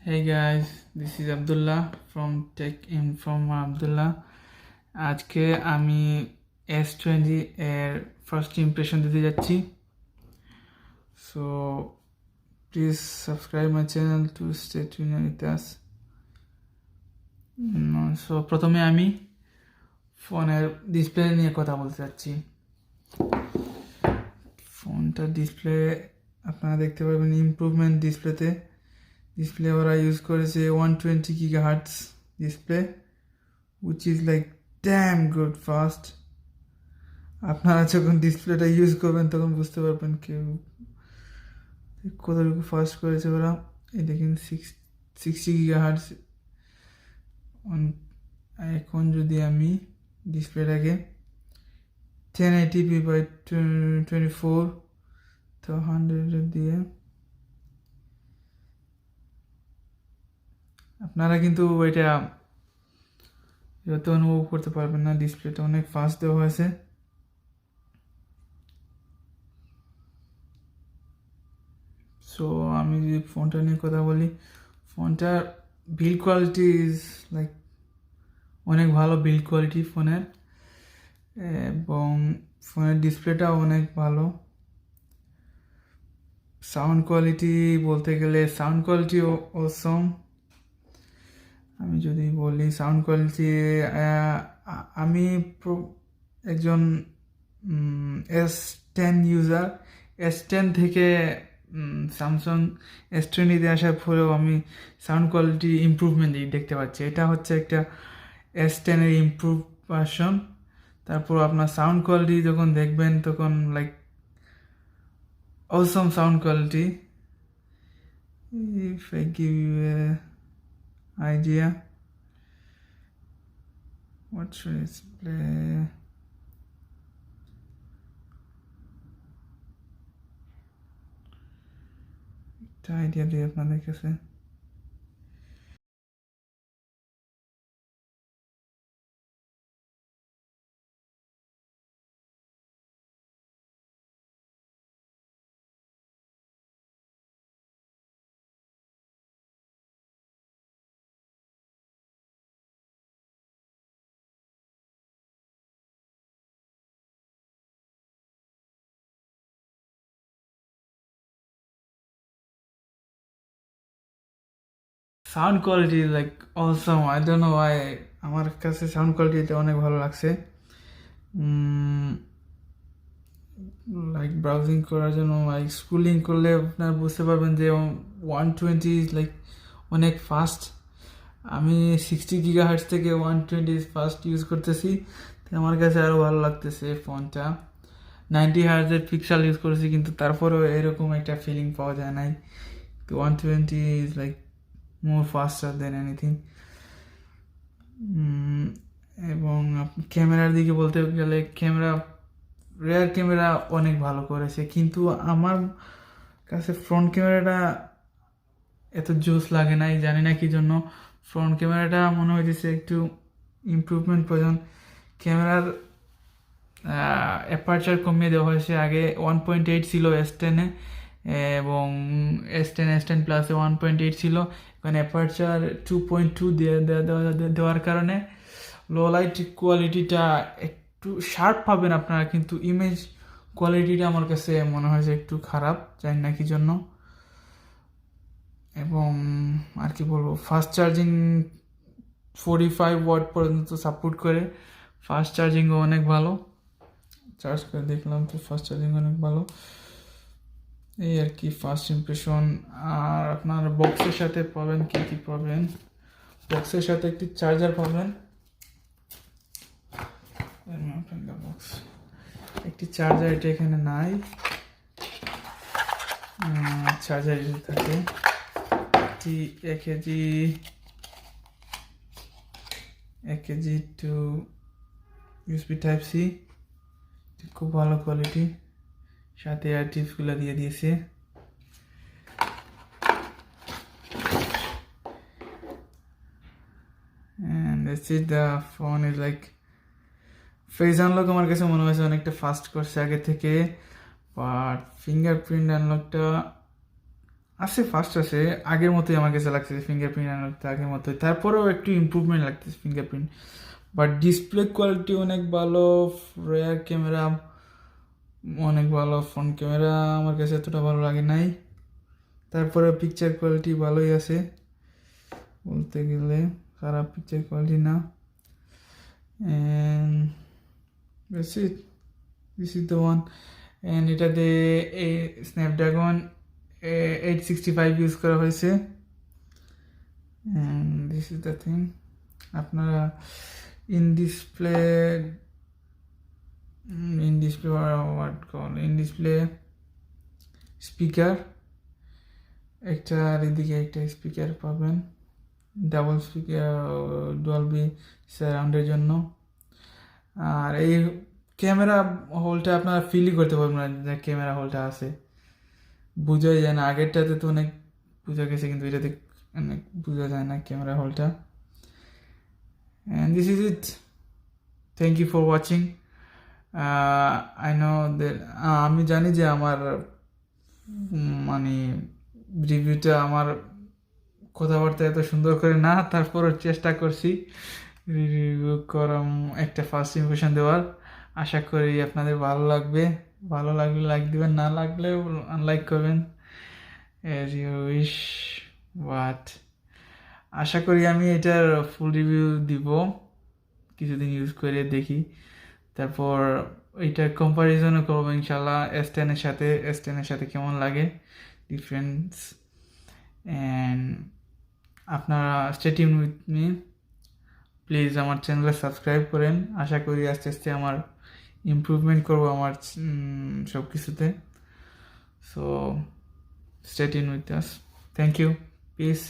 Hey guys, this is Abdulla from Tech Informer Abdulla. আজকে আমি S20 এর first impression দিতে যাচ্ছি। So please subscribe my channel to stay tuned with us. So প্রথমে আমি ফোনের ডিসপ্লে নিয়ে কথা বলতে যাচ্ছি। ফোনটার ডিসপ্লে আপনারা দেখতে পাবেন ইমপ্রুভমেন্ট ডিসপ্লে ওরা ইউজ করেছে 120 GHz display, which is like damn good fast. আপনারা যখন ডিসপ্লেটা ইউজ করবেন তখন বুঝতে পারবেন কেউ কতটুকু ফাস্ট করেছে ওরা। এই দেখেন 60 GHz। এখন যদি আমি ডিসপ্লেটাকে 1080p by 24 তো 100 দিয়ে আপনারা কিন্তু এটা অনুভব করতে পারবেন না, ডিসপ্লেটা অনেক ফাস্ট দেওয়া হয়েছে। সো আমি যদি ফোনটা নিয়ে কথা বলি, ফোনটার বিল্ড কোয়ালিটি ইজ লাইক অনেক ভালো বিল্ড কোয়ালিটি ফোনের, এবং ফোনের ডিসপ্লেটাও অনেক ভালো। সাউন্ড কোয়ালিটি বলতে গেলে সাউন্ড কোয়ালিটি অসম। আমি যদি বলি সাউন্ড কোয়ালিটি, আমি একজন S10 ইউজার। S10 থেকে স্যামসাং S20-তে আসার পরেও আমি সাউন্ড কোয়ালিটি ইমপ্রুভমেন্ট দেখতে পাচ্ছি। এটা হচ্ছে একটা S10-এর ইমপ্রুভ ভার্সন। তারপর আপনার সাউন্ড কোয়ালিটি যখন দেখবেন তখন like awesome sound quality. If I give you a idea, what should I play? একটা আইডিয়া দিই আপনাদের কাছে। Sound quality like Assam. I don't know Y, আমার কাছে সাউন্ড কোয়ালিটিটা অনেক ভালো লাগছে। লাইক ব্রাউজিং করার জন্য, লাইক স্ক্রলিং করলে আপনার বুঝতে পারবেন যে 120 লাইক অনেক ফাস্ট। আমি 60 GHz থেকে 120 ফাস্ট ইউজ করতেছি, তো আমার কাছে আরও ভালো লাগতেছে ফোনটা। 90 Hz পিক্সেল ইউজ করেছি, কিন্তু তারপরেও এরকম একটা ফিলিং পাওয়া যায় নাই। 120 is like more faster than anything. এবং ক্যামেরার দিকে বলতে গেলে রেয়ার ক্যামেরা অনেক ভালো করেছে, কিন্তু আমার কাছে ফ্রন্ট ক্যামেরাটা এত জোস লাগে নাই, জানি না কি জন্য। ফ্রন্ট ক্যামেরাটা মনে হয়েছে একটু ইমপ্রুভমেন্ট প্রয়োজন। ক্যামেরার অ্যাপারচার কমিয়ে দেওয়া হয়েছে। আগে 1.8 ছিল S10-এ, এবং S10 প্লাসে 1.8 ছিল। এখন অ্যাপারচার 2.2 দেওয়ার কারণে লো লাইট কোয়ালিটিটা একটু শার্প পাবেন আপনারা, কিন্তু ইমেজ কোয়ালিটিটা আমার কাছে মনে হয় যে একটু খারাপ, জানি না কি জন্য। এবং আর কি বলবো, ফাস্ট চার্জিং 45 ওয়াট পর্যন্ত সাপোর্ট করে। ফাস্ট চার্জিংও অনেক ভালো, চার্জ করে দেখলাম তো ফাস্ট চার্জিং অনেক ভালো। এই আর কি ফার্স্ট ইমপ্রেশন। আর আপনার বক্সের সাথে পাবেন কি পাবেন, বক্সের সাথে একটি চার্জার পাবেন। বক্স একটি চার্জার, এটা এখানে নাই, চার্জার থাকে। একটি 1 কেজি টু USB Type-C, খুব ভালো কোয়ালিটি। সাথে আর টিপসগুলো দিয়ে দিয়েছে। and that's it. The phone is like face unlock আমার কাছে মনে হয়েছে অনেকটা ফাস্ট করছে আগে থেকে, বাট ফিঙ্গারপ্রিন্ট আনলকটা আছে, ফাস্ট আছে, আগের মতোই আমার কাছে লাগছে ফিঙ্গারপ্রিন্ট আনতে আগের মতোই, তারপরেও একটু ইমপ্রুভমেন্ট লাগতেছে ফিঙ্গারপ্রিন্ট। বাট ডিসপ্লে কোয়ালিটি অনেক ভালো, রেয়ার ক্যামেরা অনেক ভালো, ফ্রন্ট ক্যামেরা আমার কাছে এতটা ভালো লাগে নাই, তারপরে পিকচার কোয়ালিটি ভালোই আছে বলতে গেলে, খারাপ পিকচার কোয়ালিটি না। And that's it, this is the one. And এটাতে এই স্ন্যাপড্রাগন 865 ইউজ করা হয়েছে। And this is the thing, আপনারা ইন ডিসপ্লে স্পিকার একটা, আর এদিকে একটা স্পিকার পাবেন, ডাবল স্পিকার ডলবি সারাউন্ডের জন্য। আর এই ক্যামেরা হোলটা আপনারা ফিলই করতে পারবেন না যে ক্যামেরা হোলটা আছে, বোঝাই যায় না। আগেরটাতে তো অনেক বোঝা গেছে, কিন্তু এটাতে অনেক বোঝা যায় না ক্যামেরা হোলটা। And this is it, thank you for watching. I know that, আমি জানি যে আমার মানে রিভিউটা আমার কথাবার্তা এত সুন্দর করে না, তারপরও চেষ্টা করছি রিভিউ করা, একটা ফার্স্ট ইমপ্রেশন দেওয়ার। আশা করি আপনাদের ভালো লাগবে, ভালো লাগলে লাইক দিবেন, না লাগলে আনলাইক করবেন, এজ ইউ উইশ। বাট আশা করি আমি এটার ফুল রিভিউ দিব, কিছুদিন ইউজ করে দেখি, তারপর এইটার কম্পারিজনও করবো ইনশাল্লাহ S10 এর সাথে কেমন লাগে ডিফারেন্স। অ্যান্ড আপনারা stay tune with me, please আমার চ্যানেলে সাবস্ক্রাইব করেন। আশা করি আস্তে আস্তে আমার ইমপ্রুভমেন্ট করবো আমার সব কিছুতে। So stay tune with us, thank you, piece.